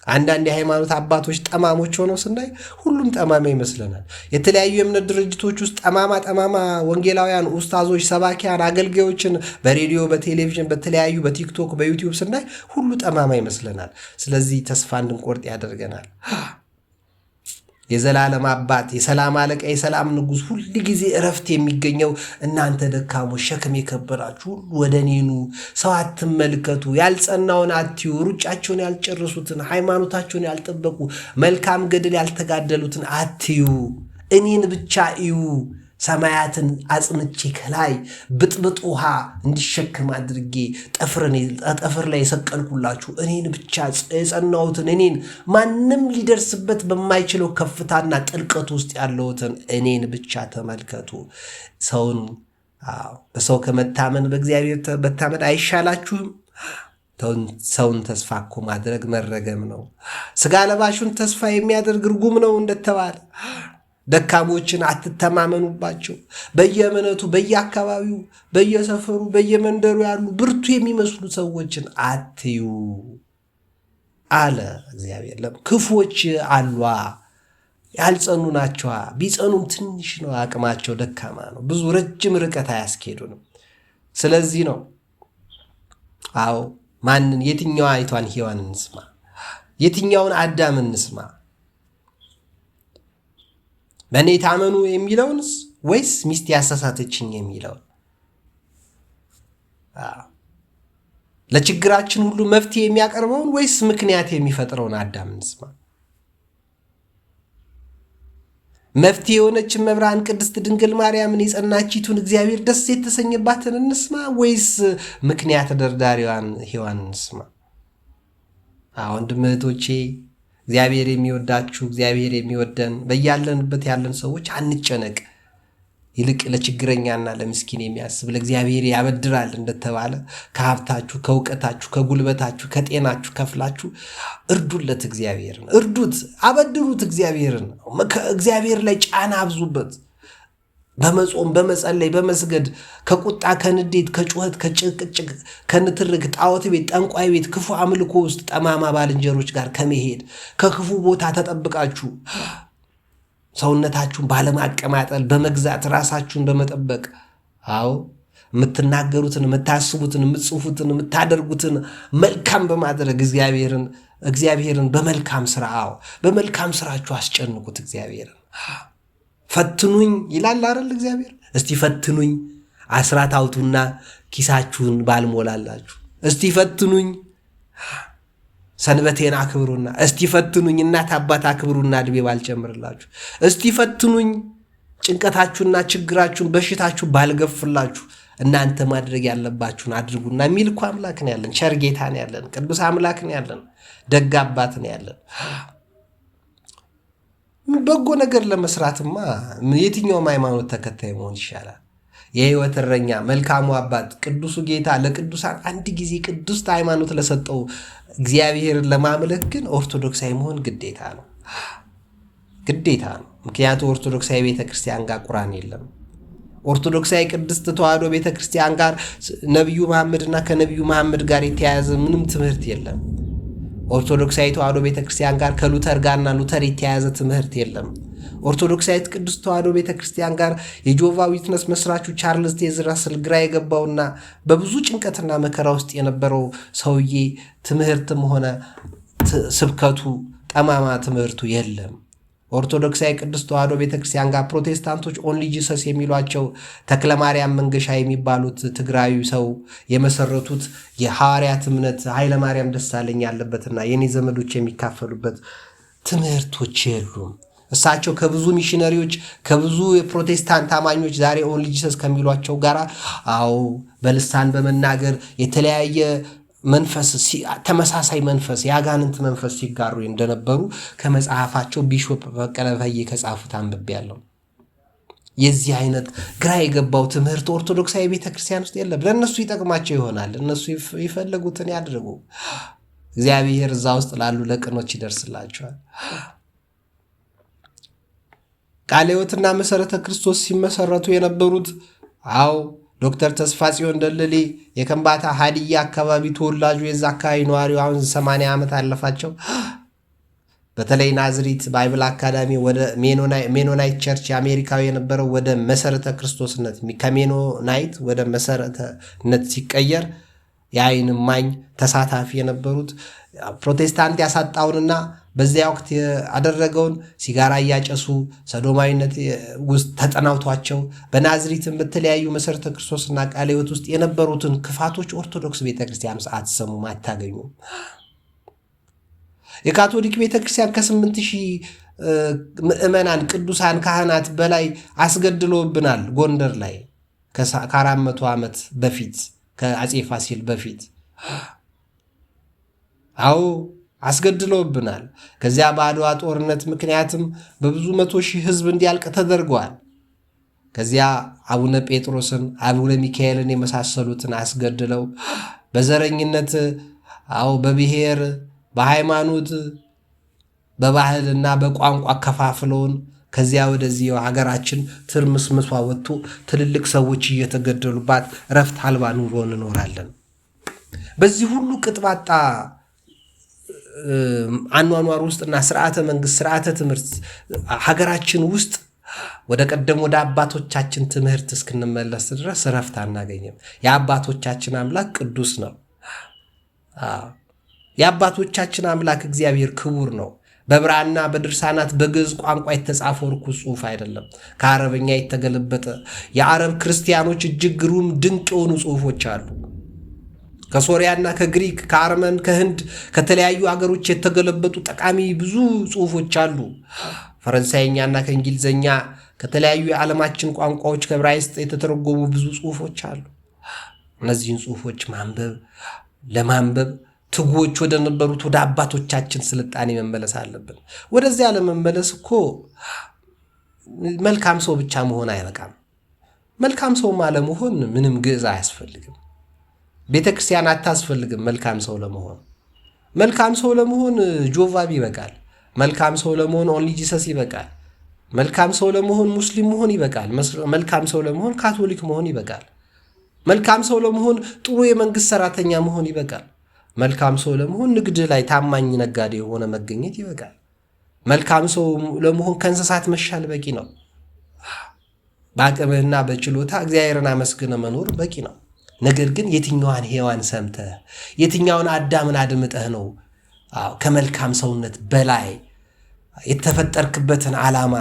አንዳንድ የሃይማኖት አባቶች ጠማሞች ሆነው ስናይ ሁሉም ጠማማ ይመስለናል። የተለያዩ የእምነት ድርጅቶች ውስጥ ጠማማ ወንጌላውያን፣ ኡስታዞች፣ ሰባኪያን፣ አገልጋዮችን በሬዲዮ፣ በቴሌቪዥን፣ በተለያዩ በቲክቶክ፣ በዩቲዩብ ስናይ ሁሉ ጠማማ ይመስለናል። ስለዚህ ተስፋ እንድንቆርጥ ያደርገናል። የዘላለም አባት፣ የሰላም አለቃ፣ የሰላም ንጉሥ፣ ሁል ጊዜ እረፍት የሚገኘው እናንተ ደካሞች ሸክም የከበዳችሁ ሁሉ ወደ እኔ ኑ። ሰው አትመልከቱ፣ ያልጸናውን አትዩ፣ ሩጫቸውን ያልጨረሱትን፣ ሃይማኖታቸውን ያልጠበቁ፣ መልካም ገድል ያልተጋደሉትን አትዩ፣ እኔን ብቻ እዩ። ሰማያትን አጽንቼ ከላይ ብጥብጥ ውሃ እንዲሸከም አድርጌ ጠፍር ላይ የሰቀልኩላችሁ እኔን ብቻ የጸናሁትን እኔን ማንም ሊደርስበት በማይችለው ከፍታና ጥልቀት ውስጥ ያለሁትን እኔን ብቻ ተመልከቱ። በሰው ከመታመን በእግዚአብሔር መታመን አይሻላችሁም? ሰውን ተስፋ እኮ ማድረግ መረገም ነው። ስጋ ለባሹን ተስፋ የሚያደርግ ርጉም ነው እንደተባለ ደካሞችን አትተማመኑባቸው። በየእምነቱ በየአካባቢው በየሰፈሩ በየመንደሩ ያሉ ብርቱ የሚመስሉ ሰዎችን አትዩ አለ እግዚአብሔር። ክፉዎች አሏ፣ ያልጸኑ ናቸዋ። ቢጸኑም ትንሽ ነው አቅማቸው፣ ደካማ ነው። ብዙ ረጅም ርቀት አያስኬዱንም። ስለዚህ ነው የትኛዋ አይቷን ሔዋን እንስማ? የትኛውን አዳም እንስማ? በእኔ ታመኑ የሚለውንስ ወይስ ሚስት ያሳሳተችኝ የሚለውን? ለችግራችን ሁሉ መፍትሄ የሚያቀርበውን ወይስ ምክንያት የሚፈጥረውን አዳም እንስማ? መፍትሄ የሆነችን መብርሃን ቅድስት ድንግል ማርያምን የጸናችቱን እግዚአብሔር ደስ የተሰኘባትን እንስማ ወይስ ምክንያት ደርዳሪዋን ሔዋን እንስማ? ወንድም እህቶቼ፣ እግዚአብሔር የሚወዳችሁ እግዚአብሔር የሚወደን በያለንበት ያለን ሰዎች አንጨነቅ። ይልቅ ለችግረኛና ለምስኪን የሚያስብ ለእግዚአብሔር ያበድራል እንደተባለ ከሀብታችሁ፣ ከእውቀታችሁ፣ ከጉልበታችሁ፣ ከጤናችሁ ከፍላችሁ እርዱለት። እግዚአብሔርን እርዱት፣ አበድሩት። እግዚአብሔር ላይ ጫና አብዙበት። በመጾም በመጸለይ በመስገድ ከቁጣ ከንዴት ከጩኸት ከጭቅጭቅ ከንትርክ ጣዖት ቤት ጠንቋይ ቤት ክፉ አምልኮ ውስጥ ጠማማ ባልንጀሮች ጋር ከመሄድ ከክፉ ቦታ ተጠብቃችሁ ሰውነታችሁን ባለማቀማጠል በመግዛት ራሳችሁን በመጠበቅ የምትናገሩትን የምታስቡትን የምትጽፉትን የምታደርጉትን መልካም በማድረግ እግዚአብሔርን በመልካም ስራ በመልካም ስራችሁ አስጨንቁት። እግዚአብሔርን ፈትኑኝ ይላል አይደል እግዚአብሔር? እስቲ ፈትኑኝ፣ አስራት አውጡና ኪሳችሁን ባልሞላላችሁ። እስቲ ፈትኑኝ፣ ሰንበቴን አክብሩና። እስቲ ፈትኑኝ፣ እናት አባት አክብሩና ዕድሜ ባልጨምርላችሁ። እስቲ ፈትኑኝ፣ ጭንቀታችሁና ችግራችሁን በሽታችሁ ባልገፍላችሁ። እናንተ ማድረግ ያለባችሁን አድርጉና የሚል እኮ አምላክ ነው ያለን። ቸር ጌታ ነው ያለን። ቅዱስ አምላክ ነው ያለን። ደግ አባት ነው ያለን። በጎ ነገር ለመስራትማ የትኛውም ሃይማኖት ተከታይ መሆን ይሻላል። የሕይወት እረኛ መልካሙ አባት ቅዱሱ ጌታ ለቅዱሳን አንድ ጊዜ ቅድስት ሃይማኖት ለሰጠው እግዚአብሔርን ለማምለክ ግን ኦርቶዶክሳዊ መሆን ግዴታ ነው። ምክንያቱም ኦርቶዶክሳዊ ቤተክርስቲያን ጋር ቁርአን የለም። ኦርቶዶክሳዊ ቅድስት ተዋሕዶ ቤተክርስቲያን ጋር ነቢዩ መሐመድና ከነቢዩ መሐመድ ጋር የተያያዘ ምንም ትምህርት የለም። ኦርቶዶክሳዊ ተዋሕዶ ቤተክርስቲያን ጋር ከሉተር ጋርና ሉተር የተያያዘ ትምህርት የለም። ኦርቶዶክሳዊት ቅዱስ ተዋሕዶ ቤተክርስቲያን ጋር የጆቫ ዊትነስ መስራቹ ቻርልስ ቴዝ ራስል ግራ የገባውና በብዙ ጭንቀትና መከራ ውስጥ የነበረው ሰውዬ ትምህርትም ሆነ ስብከቱ ጠማማ ትምህርቱ የለም። ኦርቶዶክሳዊ ቅዱስ ተዋሕዶ ቤተክርስቲያን ጋር ፕሮቴስታንቶች ኦንሊ ጂሰስ የሚሏቸው ተክለ ማርያም መንገሻ የሚባሉት ትግራዊ ሰው የመሰረቱት የሐዋርያት እምነት ኃይለ ማርያም ደሳለኝ ያለበትና የኔ ዘመዶች የሚካፈሉበት ትምህርቶች የሉም። እሳቸው ከብዙ ሚሽነሪዎች ከብዙ የፕሮቴስታንት አማኞች ዛሬ ኦንሊ ጂሰስ ከሚሏቸው ጋር በልሳን በመናገር የተለያየ መንፈስ ተመሳሳይ መንፈስ የአጋንንት መንፈስ ሲጋሩ እንደነበሩ ከመጽሐፋቸው ቢሾፕ በቀለ ፈዬ ከጻፉት አንብቤያለሁ። የዚህ አይነት ግራ የገባው ትምህርት ኦርቶዶክሳዊ ቤተክርስቲያን ውስጥ የለም። ለእነሱ ይጠቅማቸው ይሆናል። እነሱ ይፈልጉትን ያድርጉ። እግዚአብሔር እዛ ውስጥ ላሉ ለቅኖች ይደርስላቸዋል። ቃለ ሕይወትና መሰረተ ክርስቶስ ሲመሰረቱ የነበሩት ዶክተር ተስፋጽዮን ደለሌ የከምባታ ሀዲያ አካባቢ ተወላጁ የዛ አካባቢ ነዋሪው አሁን 80 ዓመት አለፋቸው። በተለይ ናዝሪት ባይብል አካዳሚ ወደ ሜኖናይት ቸርች የአሜሪካዊ የነበረው ወደ መሰረተ ክርስቶስነት ከሜኖናይት ወደ መሰረተነት ሲቀየር የዓይን እማኝ ተሳታፊ የነበሩት ፕሮቴስታንት ያሳጣውንና በዚያ ወቅት ያደረገውን ሲጋራ እያጨሱ ሰዶማዊነት ውስጥ ተጠናውቷቸው በናዝሪትም በተለያዩ መሰረተ ክርስቶስና ቃለ ሕይወት ውስጥ የነበሩትን ክፋቶች ኦርቶዶክስ ቤተክርስቲያን አትሰሙም፣ አታገኙም። የካቶሊክ ቤተክርስቲያን ከ8000 ምዕመናን ቅዱሳን ካህናት በላይ አስገድሎብናል። ጎንደር ላይ ከ400 ዓመት በፊት ከአጼ ፋሲል በፊት አስገድሎብናል። ከዚያ በአድዋ ጦርነት ምክንያትም በብዙ 100,000 ሕዝብ እንዲያልቅ ተደርጓል። ከዚያ አቡነ ጴጥሮስን አቡነ ሚካኤልን የመሳሰሉትን አስገድለው በዘረኝነት በብሔር በሃይማኖት በባህልና በቋንቋ ከፋፍለውን ከዚያ ወደዚህ ሀገራችን ትርምስምሷ ወጥቶ ትልልቅ ሰዎች እየተገደሉባት ረፍት አልባ ኑሮ እንኖራለን። በዚህ ሁሉ ቅጥባጣ አኗኗር ውስጥና ስርዓተ መንግስት ስርዓተ ትምህርት ሀገራችን ውስጥ ወደ ቀደም ወደ አባቶቻችን ትምህርት እስክንመለስ ድረስ ረፍት አናገኝም። የአባቶቻችን አምላክ ቅዱስ ነው። የአባቶቻችን አምላክ እግዚአብሔር ክቡር ነው። በብራና በድርሳናት በግዕዝ ቋንቋ የተጻፈው ርኩስ ጽሑፍ አይደለም። ከአረበኛ የተገለበጠ የአረብ ክርስቲያኖች እጅግ ግሩም ድንቅ የሆኑ ጽሑፎች አሉ። ከሶሪያና ከግሪክ ከአርመን ከህንድ ከተለያዩ አገሮች የተገለበጡ ጠቃሚ ብዙ ጽሑፎች አሉ። ፈረንሳይኛና ከእንግሊዝኛ ከተለያዩ የዓለማችን ቋንቋዎች ከዕብራይስጥ የተተረጎሙ ብዙ ጽሑፎች አሉ። እነዚህን ጽሑፎች ለማንበብ ትጉዎች ወደ ነበሩት ወደ አባቶቻችን ስልጣኔ መመለስ አለብን። ወደዚያ ለመመለስ እኮ መልካም ሰው ብቻ መሆን አይበቃም። መልካም ሰው ለመሆን ምንም ግዕዝ አያስፈልግም። ቤተክርስቲያን አታስፈልግም። መልካም ሰው ለመሆን ጆቫብ ይበቃል። መልካም ሰው ለመሆን ኦንሊ ጂሰስ ይበቃል። መልካም ሰው ለመሆን ሙስሊም መሆን ይበቃል። መልካም ሰው ለመሆን ካቶሊክ መሆን ይበቃል። መልካም ሰው ለመሆን ጥሩ የመንግስት ሰራተኛ መሆን ይበቃል። መልካም ሰው ለመሆን ንግድ ላይ ታማኝ ነጋዴ የሆነ መገኘት ይበቃል። መልካም ሰው ለመሆን ከእንስሳት መሻል በቂ ነው። በአቅምህና በችሎታ እግዚአብሔርን አመስግነ መኖር በቂ ነው። ነገር ግን የትኛዋን ሔዋን ሰምተህ የትኛውን አዳምን አድምጠህ ነው ከመልካም ሰውነት በላይ የተፈጠርክበትን ዓላማ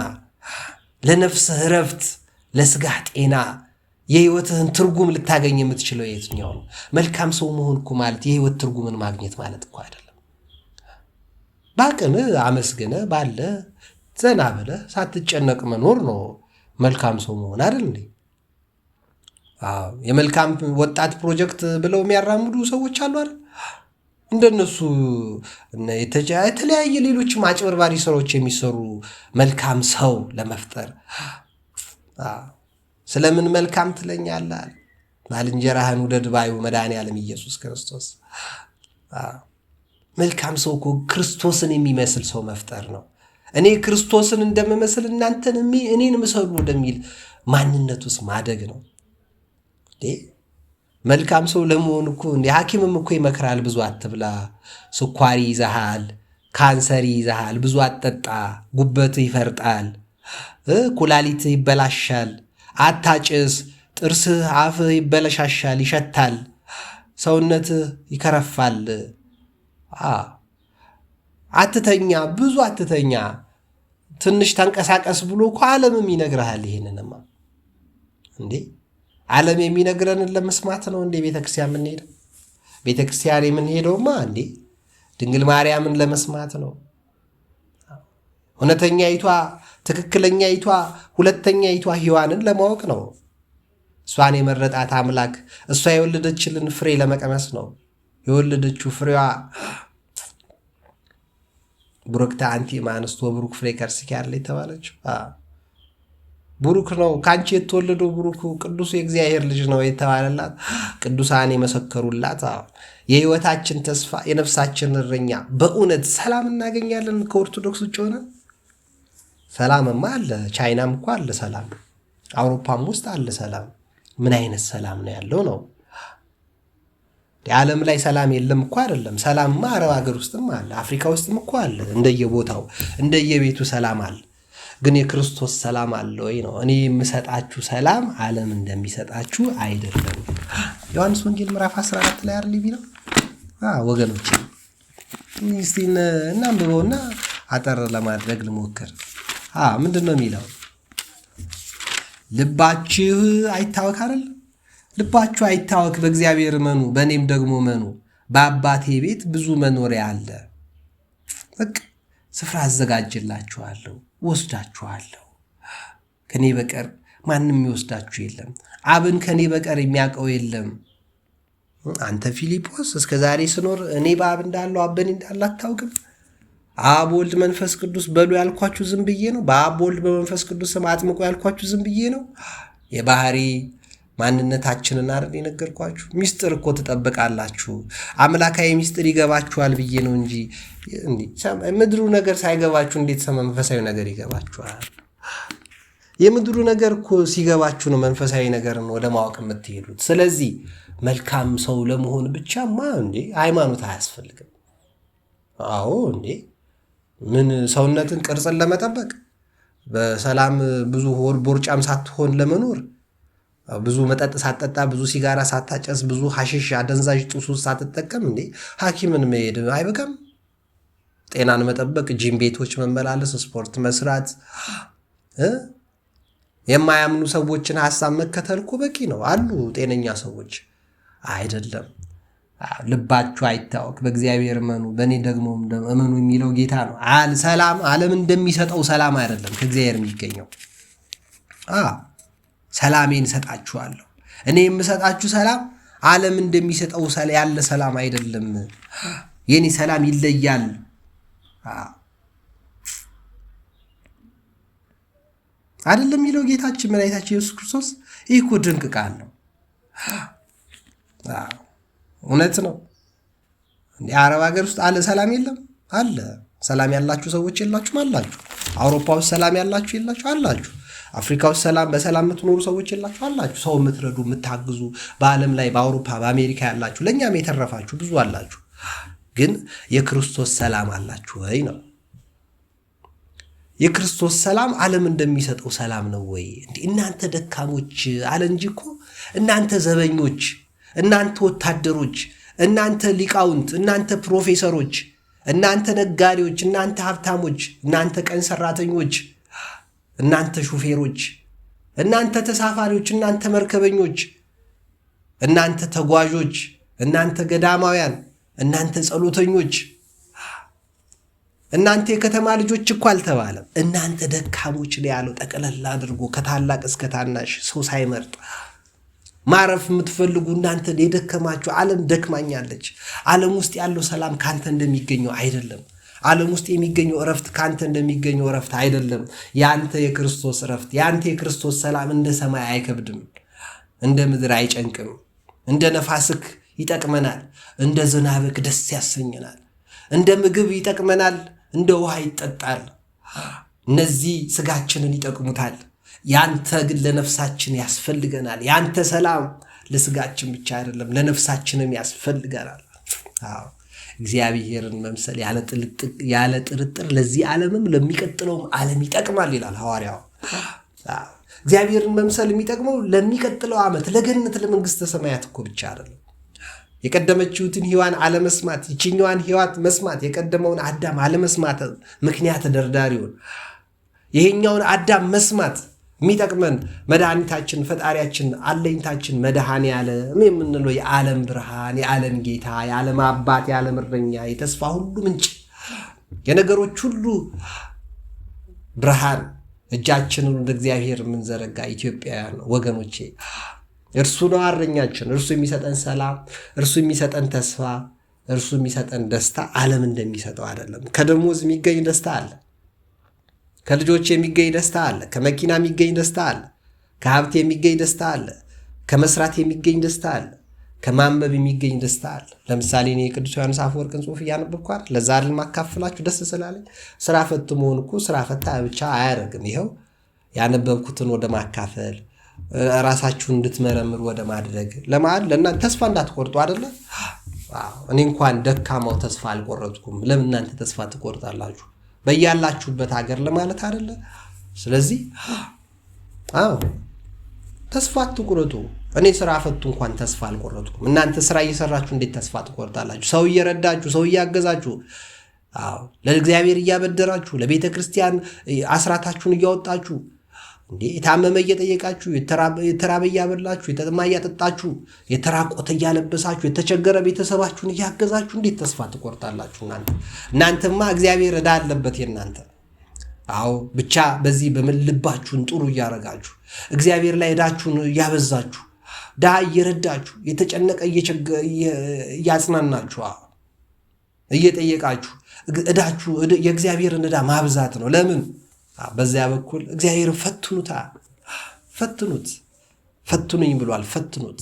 ለነፍስህ እረፍት ለስጋህ ጤና የህይወትህን ትርጉም ልታገኝ የምትችለው የትኛው ነው? መልካም ሰው መሆን እኮ ማለት የህይወት ትርጉምን ማግኘት ማለት እኮ አይደለም። ባቅምህ አመስግነህ ባለ ዘና ብለህ ሳትጨነቅ መኖር ነው መልካም ሰው መሆን አይደል እንዴ? የመልካም ወጣት ፕሮጀክት ብለው የሚያራምዱ ሰዎች አሉ አይደል? እንደነሱ የተለያየ ሌሎችም አጭበርባሪ ስራዎች የሚሰሩ መልካም ሰው ለመፍጠር ስለምን መልካም ትለኛለህ? ባልንጀራህን ውደድ ባዩ መድኃኔዓለም ኢየሱስ ክርስቶስ። መልካም ሰው እኮ ክርስቶስን የሚመስል ሰው መፍጠር ነው። እኔ ክርስቶስን እንደምመስል እናንተን እኔን ምሰሉ ወደሚል ማንነት ውስጥ ማደግ ነው። መልካም ሰው ለመሆን እኮ ሐኪምም እኮ ይመክራል። ብዙ አትብላ፣ ስኳሪ ይዘሃል፣ ካንሰር ይዘሃል፣ ብዙ አትጠጣ፣ ጉበት ይፈርጣል፣ ኩላሊት ይበላሻል፣ አታጭስ፣ ጥርስህ አፍህ ይበላሻሻል፣ ይሸታል፣ ሰውነትህ ይከረፋል፣ አትተኛ፣ ብዙ አትተኛ፣ ትንሽ ተንቀሳቀስ ብሎ እኮ ዓለምም ይነግርሃል። ይሄንንማ እንዴ ዓለም የሚነግረንን ለመስማት ነው እንዴ ቤተክርስቲያን የምንሄደው? ቤተክርስቲያን የምንሄደውማ እንዴ ድንግል ማርያምን ለመስማት ነው። እውነተኛይቷ ትክክለኛይቷ ሁለተኛይቷ ሔዋንን ለማወቅ ነው። እሷን የመረጣት አምላክ እሷ የወለደችልን ፍሬ ለመቀመስ ነው። የወለደችው ፍሬዋ ቡሩክታ አንቲ እምአንስቶ ወቡሩክ ፍሬ ከርስኪ ያለ የተባለችው ቡሩክ ነው። ካንቺ የተወለደው ቡሩክ ቅዱስ የእግዚአብሔር ልጅ ነው የተባለላት ቅዱሳን የመሰከሩላት የሕይወታችን ተስፋ የነፍሳችን እረኛ። በእውነት ሰላም እናገኛለን ከኦርቶዶክስ ውጭ ሆነ? ሰላምማ አለ። ቻይናም እኮ አለ ሰላም፣ አውሮፓም ውስጥ አለ ሰላም። ምን አይነት ሰላም ነው ያለው ነው? የዓለም ላይ ሰላም የለም እኮ አይደለም። ሰላምማ አረብ ሀገር ውስጥም አለ፣ አፍሪካ ውስጥም እኮ አለ። እንደየቦታው እንደየቤቱ ሰላም አለ። ግን የክርስቶስ ሰላም አለ ወይ ነው? እኔ የምሰጣችሁ ሰላም ዓለም እንደሚሰጣችሁ አይደለም። ዮሐንስ ወንጌል ምዕራፍ 14 ላይ አይደል ቢለው? ወገኖች እስቲ እናንብበውና አጠር ለማድረግ ልሞክር። ምንድን ነው የሚለው? ልባችሁ አይታወክ አይደል? ልባችሁ አይታወክ፣ በእግዚአብሔር እመኑ፣ በእኔም ደግሞ እመኑ። በአባቴ ቤት ብዙ መኖሪያ አለ። በቃ ስፍራ አዘጋጅላችኋለሁ፣ ወስዳችኋለሁ። ከኔ በቀር ማንም የሚወስዳችሁ የለም። አብን ከኔ በቀር የሚያውቀው የለም። አንተ ፊልጶስ እስከ ዛሬ ስኖር እኔ በአብ እንዳለው አብ በእኔ እንዳለ አታውቅም? አብ ወልድ መንፈስ ቅዱስ በሉ ያልኳችሁ ዝም ብዬ ነው? በአብ ወልድ በመንፈስ ቅዱስ ስም አጥምቆ ያልኳችሁ ዝም ብዬ ነው? የባህሪ ማንነታችንን አይደል የነገርኳችሁ? ሚስጥር እኮ ትጠብቃላችሁ። አምላካዊ ሚስጥር ይገባችኋል ብዬ ነው እንጂ ምድሩ ነገር ሳይገባችሁ እንዴት መንፈሳዊ ነገር ይገባችኋል? የምድሩ ነገር እኮ ሲገባችሁ ነው መንፈሳዊ ነገርን ወደ ማወቅ የምትሄዱት። ስለዚህ መልካም ሰው ለመሆን ብቻማ ሃይማኖት አያስፈልግም። አዎ ምን ሰውነትን ቅርጽን ለመጠበቅ በሰላም ብዙ ሆድ ቦርጫም ሳትሆን ለመኖር ብዙ መጠጥ ሳትጠጣ ብዙ ሲጋራ ሳታጨስ ብዙ ሐሺሽ አደንዛዥ ጡስ ሳትጠቀም ሐኪምን መሄድ አይበቃም? ጤናን መጠበቅ፣ ጂም ቤቶች መመላለስ፣ ስፖርት መስራት፣ የማያምኑ ሰዎችን ሐሳብ መከተል እኮ በቂ ነው። አሉ ጤነኛ ሰዎች። አይደለም። ልባችሁ አይታወክ፣ በእግዚአብሔር እመኑ፣ በእኔ ደግሞ እመኑ የሚለው ጌታ ነው። ሰላም ዓለም እንደሚሰጠው ሰላም አይደለም ከእግዚአብሔር የሚገኘው። ሰላሜን እሰጣችኋለሁ። እኔ የምሰጣችሁ ሰላም ዓለም እንደሚሰጠው ያለ ሰላም አይደለም። የኔ ሰላም ይለያል። አይደለም የሚለው ጌታችን መድኃኒታችን ኢየሱስ ክርስቶስ። ይህ እኮ ድንቅ ቃል ነው። እውነት ነው። አረብ ሀገር ውስጥ አለ ሰላም የለም? አለ። ሰላም ያላችሁ ሰዎች የላችሁም? አላችሁ። አውሮፓ ውስጥ ሰላም ያላችሁ የላችሁ? አላችሁ። አፍሪካ ውስጥ በሰላም የምትኖሩ ሰዎች የላችሁ? አላችሁ። ሰው የምትረዱ የምታግዙ፣ በዓለም ላይ በአውሮፓ በአሜሪካ ያላችሁ፣ ለእኛም የተረፋችሁ ብዙ አላችሁ። ግን የክርስቶስ ሰላም አላችሁ ወይ ነው? የክርስቶስ ሰላም ዓለም እንደሚሰጠው ሰላም ነው ወይ? እናንተ ደካሞች አለ እንጂ እኮ እናንተ ዘበኞች፣ እናንተ ወታደሮች፣ እናንተ ሊቃውንት፣ እናንተ ፕሮፌሰሮች፣ እናንተ ነጋዴዎች፣ እናንተ ሀብታሞች፣ እናንተ ቀን ሰራተኞች፣ እናንተ ሹፌሮች፣ እናንተ ተሳፋሪዎች፣ እናንተ መርከበኞች፣ እናንተ ተጓዦች፣ እናንተ ገዳማውያን፣ እናንተ ጸሎተኞች፣ እናንተ የከተማ ልጆች እኮ አልተባለም። እናንተ ደካሞች ነው ያለው። ጠቅለል አድርጎ ከታላቅ እስከ ታናሽ ሰው ሳይመርጥ ማረፍ የምትፈልጉ እናንተ የደከማችሁ፣ ዓለም ደክማኛለች። ዓለም ውስጥ ያለው ሰላም ካንተ እንደሚገኘው አይደለም። ዓለም ውስጥ የሚገኘው እረፍት ካንተ እንደሚገኘው እረፍት አይደለም። ያንተ የክርስቶስ እረፍት፣ ያንተ የክርስቶስ ሰላም እንደ ሰማይ አይከብድም፣ እንደ ምድር አይጨንቅም። እንደ ነፋስክ ይጠቅመናል፣ እንደ ዝናብክ ደስ ያሰኘናል፣ እንደ ምግብ ይጠቅመናል፣ እንደ ውሃ ይጠጣል። እነዚህ ስጋችንን ይጠቅሙታል። ያንተ ግን ለነፍሳችን ያስፈልገናል። ያንተ ሰላም ለስጋችን ብቻ አይደለም ለነፍሳችንም ያስፈልገናል። እግዚአብሔርን መምሰል ያለ ጥርጥር ለዚህ ዓለምም ለሚቀጥለውም ዓለም ይጠቅማል ይላል ሐዋርያው። እግዚአብሔርን መምሰል የሚጠቅመው ለሚቀጥለው ዓመት ለገነት ለመንግስተ ሰማያት እኮ ብቻ አይደለም። የቀደመችውትን ሔዋን አለመስማት፣ ይችኛዋን ሔዋን መስማት፣ የቀደመውን አዳም አለመስማት ምክንያት ደርዳሪውን ይሄኛውን አዳም መስማት የሚጠቅመን መድኃኒታችን፣ ፈጣሪያችን፣ አለኝታችን መድኃኔ ዓለም የምንለው የዓለም ብርሃን፣ የዓለም ጌታ፣ የዓለም አባት፣ የዓለም እረኛ፣ የተስፋ ሁሉ ምንጭ፣ የነገሮች ሁሉ ብርሃን፣ እጃችንን ወደ እግዚአብሔር የምንዘረጋ ኢትዮጵያውያን ወገኖቼ እርሱ ነው እረኛችን። እርሱ የሚሰጠን ሰላም፣ እርሱ የሚሰጠን ተስፋ፣ እርሱ የሚሰጠን ደስታ ዓለም እንደሚሰጠው አይደለም። ከደሞዝ የሚገኝ ደስታ አለ። ከልጆች የሚገኝ ደስታ አለ። ከመኪና የሚገኝ ደስታ አለ። ከሀብት የሚገኝ ደስታ አለ። ከመስራት የሚገኝ ደስታ አለ። ከማንበብ የሚገኝ ደስታ አለ። ለምሳሌ እኔ የቅዱስ ዮሐንስ አፈወርቅን ጽሑፍ እያነበብኩ አይደል? ለዛ አይደል ማካፍላችሁ ደስ ስላለኝ። ስራ ፈት መሆን እኮ ስራ ፈታ ብቻ አያደርግም። ይኸው ያነበብኩትን ወደ ማካፈል ራሳችሁን እንድትመረምሩ ወደ ማድረግ ለእናንተ ተስፋ እንዳትቆርጡ አይደለ? እኔ እንኳን ደካማው ተስፋ አልቆረጥኩም። ለምን እናንተ ተስፋ ትቆርጣላችሁ? በያላችሁበት ሀገር ለማለት አይደለ? ስለዚህ ተስፋ አትቁረጡ። እኔ ስራ ፈቱ እንኳን ተስፋ አልቆረጥኩም። እናንተ ስራ እየሰራችሁ እንዴት ተስፋ ትቆርጣላችሁ? ሰው እየረዳችሁ፣ ሰው እያገዛችሁ፣ አዎ ለእግዚአብሔር እያበደራችሁ ለቤተ ክርስቲያን አስራታችሁን እያወጣችሁ እንዴ የታመመ እየጠየቃችሁ የተራበ እያበላችሁ የተጠማ እያጠጣችሁ የተራቆተ እያለበሳችሁ የተቸገረ ቤተሰባችሁን እያገዛችሁ እንዴት ተስፋ ትቆርጣላችሁ? እናንተማ እግዚአብሔር ዕዳ አለበት የእናንተ። አዎ ብቻ በዚህ በልባችሁን ጥሩ እያረጋችሁ እግዚአብሔር ላይ ዕዳችሁን እያበዛችሁ ድሃ እየረዳችሁ የተጨነቀ እያጽናናችሁ እየጠየቃችሁ ዕዳችሁ የእግዚአብሔርን ዕዳ ማብዛት ነው። ለምን? በዚያ በኩል እግዚአብሔር ፈትኑኝ ብሏል። ፈትኑት።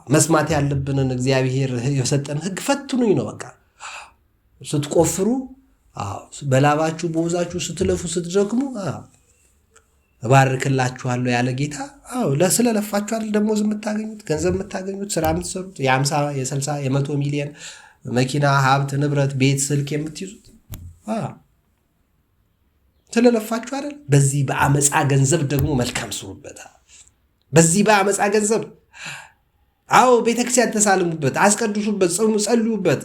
መስማት ያለብንን እግዚአብሔር የሰጠን ሕግ ፈትኑኝ ነው። በቃ ስትቆፍሩ በላባችሁ በወዛችሁ ስትለፉ ስትደክሙ እባርክላችኋለሁ ያለ ጌታ ስለለፋችሁ አይደል ደሞዝ የምታገኙት ገንዘብ የምታገኙት ስራ የምትሰሩት የ50 የ60 የ100 ሚሊዮን መኪና ሀብት ንብረት ቤት ስልክ የምትይዙት ስለለፋችሁ አይደል? በዚህ በአመፃ ገንዘብ ደግሞ መልካም ስሩበት። በዚህ በአመፃ ገንዘብ ቤተክርስቲያን ተሳልሙበት፣ አስቀድሱበት፣ ጸልዩበት፣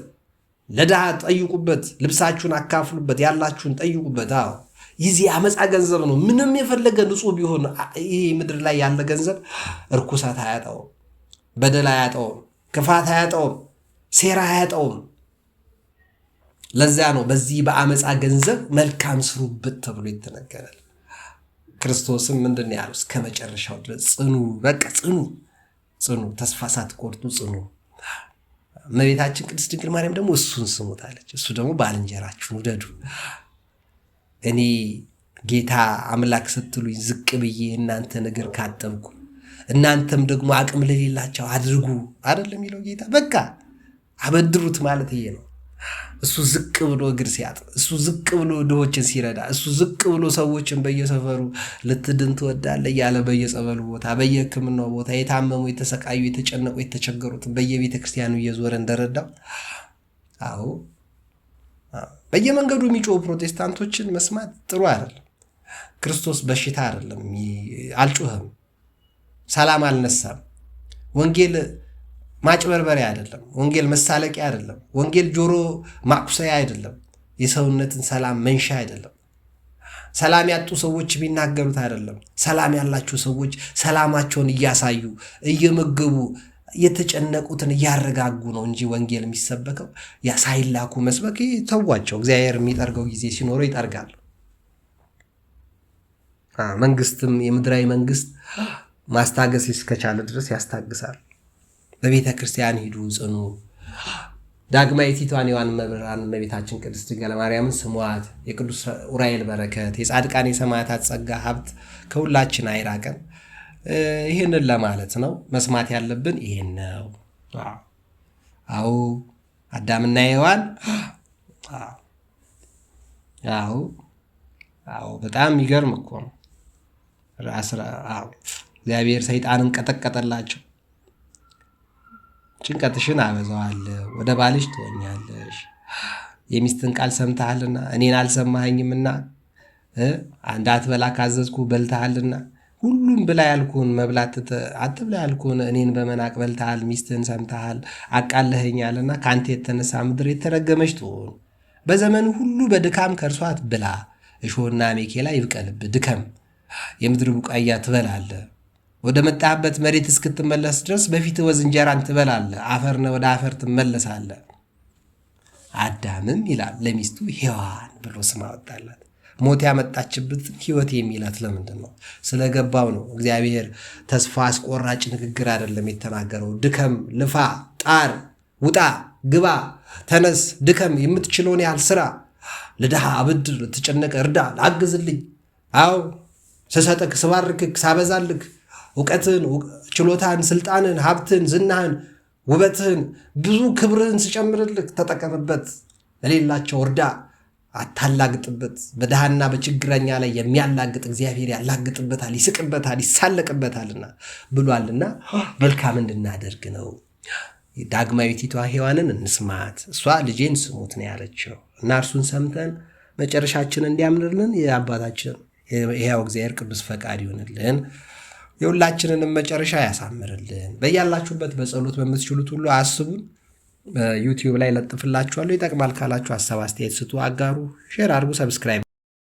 ለድሃ ጠይቁበት፣ ልብሳችሁን አካፍሉበት፣ ያላችሁን ጠይቁበት። ይህ አመፃ ገንዘብ ነው። ምንም የፈለገ ንጹህ ቢሆን ይህ ምድር ላይ ያለ ገንዘብ እርኩሳት አያጣውም፣ በደል አያጣውም፣ ክፋት አያጣውም፣ ሴራ አያጣውም። ለዚያ ነው በዚህ በአመፃ ገንዘብ መልካም ስሩበት ተብሎ የተነገረል። ክርስቶስም ምንድን ነው ያለው? እስከ መጨረሻው ድረስ ጽኑ፣ በቃ ጽኑ፣ ተስፋ ሳትቆርጡ ጽኑ። እመቤታችን ቅድስት ድንግል ማርያም ደግሞ እሱን ስሙት አለች። እሱ ደግሞ ባልንጀራችሁን ውደዱ። እኔ ጌታ አምላክ ስትሉኝ ዝቅ ብዬ እናንተን እግር ካጠብኩ እናንተም ደግሞ አቅም ለሌላቸው አድርጉ አይደለም የሚለው ጌታ። በቃ አበድሩት ማለት ይሄ ነው። እሱ ዝቅ ብሎ እግር ሲያጥብ፣ እሱ ዝቅ ብሎ ድሆችን ሲረዳ፣ እሱ ዝቅ ብሎ ሰዎችን በየሰፈሩ ልትድን ትወዳለህ እያለ በየጸበሉ ቦታ በየሕክምናው ቦታ የታመሙ የተሰቃዩ የተጨነቁ የተቸገሩትን በየቤተ ክርስቲያኑ እየዞረ እንደረዳው በየመንገዱ የሚጮሁ ፕሮቴስታንቶችን መስማት ጥሩ አይደለም። ክርስቶስ በሽታ አይደለም፣ አልጮህም፣ ሰላም አልነሳም። ወንጌል ማጭበርበሪያ አይደለም። ወንጌል መሳለቂያ አይደለም። ወንጌል ጆሮ ማቁሰያ አይደለም። የሰውነትን ሰላም መንሻ አይደለም። ሰላም ያጡ ሰዎች የሚናገሩት አይደለም። ሰላም ያላቸው ሰዎች ሰላማቸውን እያሳዩ እየመገቡ የተጨነቁትን እያረጋጉ ነው እንጂ ወንጌል የሚሰበከው ሳይላኩ መስበክ ተዋቸው። እግዚአብሔር የሚጠርገው ጊዜ ሲኖረው ይጠርጋል። መንግስትም የምድራዊ መንግስት ማስታገስ እስከቻለ ድረስ ያስታግሳል። በቤተ ክርስቲያን ሂዱ፣ ጽኑ። ዳግማዊት ቲቷን መብራን እመቤታችን ቅድስት ድንግል ማርያምን ስሟት። የቅዱስ ኡራኤል በረከት የጻድቃን የሰማዕታት ጸጋ ሀብት ከሁላችን አይራቀን። ይህንን ለማለት ነው። መስማት ያለብን ይሄን ነው። አዳምና ሔዋን በጣም የሚገርም እኮ ነው። እግዚአብሔር ሰይጣንን ቀጠቀጠላቸው። ጭንቀትሽን አበዛዋለሁ፣ ወደ ባልሽ ትሆኛለሽ፣ የሚስትን ቃል ሰምተሃልና እኔን አልሰማኸኝምና እንዳትበላ ካዘዝኩ በልተሃልና ሁሉም ብላ ያልኩህን መብላት አትብላ ያልኩህን እኔን በመናቅ በልተሃል፣ ሚስትህን ሰምተሃል፣ አቃለኸኛልና ከአንተ የተነሳ ምድር የተረገመች ትሆን። በዘመን ሁሉ በድካም ከእርሷ ብላ፣ እሾህና አሜኬላ ይብቀልብህ፣ ድከም፣ የምድር ቡቃያ ትበላለህ። ወደ መጣህበት መሬት እስክትመለስ ድረስ በፊት ወዝ እንጀራን ትበላለህ፣ አፈርነ ወደ አፈር ትመለሳለህ። አዳምም ይላል ለሚስቱ ሔዋን ብሎ ስም አወጣላት። ሞት ያመጣችበት ሕይወት የሚላት ለምንድን ነው? ስለገባው ነው። እግዚአብሔር ተስፋ አስቆራጭ ንግግር አይደለም የተናገረው። ድከም፣ ልፋ፣ ጣር፣ ውጣ፣ ግባ፣ ተነስ፣ ድከም፣ የምትችለውን ያህል ስራ፣ ለድሃ አብድር፣ ለተጨነቀ እርዳ፣ ላግዝልኝ፣ ስሰጥክ፣ ስባርክክ፣ ሳበዛልክ እውቀትን፣ ችሎታን፣ ስልጣንን፣ ሀብትን፣ ዝናህን፣ ውበትህን፣ ብዙ ክብርህን ስጨምርልክ ተጠቀምበት። ለሌላቸው እርዳ፣ አታላግጥበት። በድሃና በችግረኛ ላይ የሚያላግጥ እግዚአብሔር ያላግጥበታል፣ ይስቅበታል፣ ይሳለቅበታልና ብሏልና መልካም እንድናደርግ ነው። ዳግማዊቲቷ ሔዋንን እንስማት፣ እሷ ልጄን ስሙት ነው ያለችው እና እርሱን ሰምተን መጨረሻችን እንዲያምርልን የአባታችን የሕያው እግዚአብሔር ቅዱስ ፈቃድ ይሆንልን። የሁላችንንም መጨረሻ ያሳምርልን። በያላችሁበት በጸሎት በምትችሉት ሁሉ አስቡን። ዩቲዩብ ላይ ለጥፍላችኋለሁ። ይጠቅማል ካላችሁ ሀሳብ አስተያየት ስጡ፣ አጋሩ፣ ሼር አድርጉ፣ ሰብስክራይብ